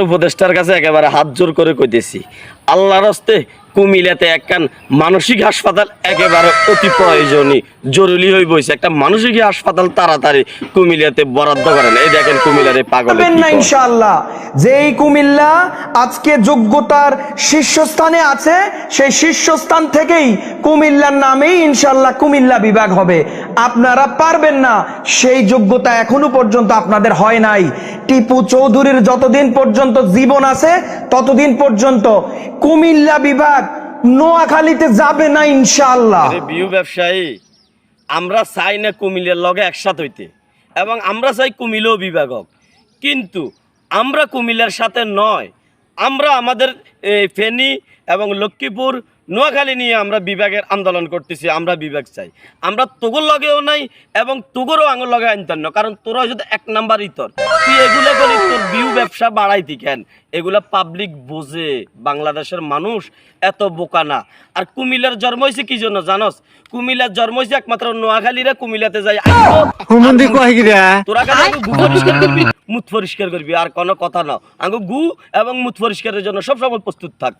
উপদেষ্টার কাছে একেবারে হাত জোর করে কইতেছি, আল্লাহর হস্তে কুমিল্লাতে একখান মানসিক হাসপাতাল একেবারে অতি প্রয়োজনীয় জরুরি হয়ে বইছে। একটা মানসিক হাসপাতাল তাড়াতাড়ি কুমিল্লাতে বরাদ্দ করেন। এই দেখেন কুমিল্লারে পাগল না ইনশাআল্লাহ, যেই কুমিল্লা আজকে যোগ্যতার শীর্ষস্থানে আছে, সেই শীর্ষস্থান থেকেই কুমিল্লার নামেই ইনশাআল্লাহ কুমিল্লা বিভাগ হবে। আপনারা পারবেন না, সেই যোগ্যতা এখনো পর্যন্ত আপনাদের হয় নাই। টিপু চৌধুরীর যতদিন পর্যন্ত জীবন আছে ততদিন পর্যন্ত কুমিল্লা বিভাগ নোয়াখালীতে যাবে না ইনশাআল্লাহ। বিউ ব্যবসায়ী, আমরা চাই না কুমিল্লার লগে একসাথ হইতে, এবং আমরা চাই কুমিল্লা বিভাগ হোক, কিন্তু আমরা কুমিল্লার সাথে নয়। আমরা আমাদের ফেনী এবং লক্ষ্মীপুর নোয়াখালী নিয়ে আমরা বিভাগের আন্দোলন করতেছি। আমরা বিভাগ চাই, আমরা তোগর লগেও নাই এবং তোগরও আঙুর লগে আনতেন না, কারণ তোরা যদি এক নাম্বার ইতর তুই এগুলো করি, তোর বিউ ব্যবসা বাড়াইতি কেন? এগুলা পাবলিক বোঝে, বাংলাদেশের মানুষ এত বোকা না। আর কুমিল্লার জন্ম হয়েছে কি জন্য জানোস? কুমিল্লার জন্ম হয়েছে একমাত্র নোয়াখালীরা কুমিল্লাতে যায়, তোরা গু পরিষ্কার করবি, মুখ পরিষ্কার করবি, আর কোনো কথা না। আঙ্গু গু এবং মুখ পরিষ্কারের জন্য সবসময় প্রস্তুত থাক।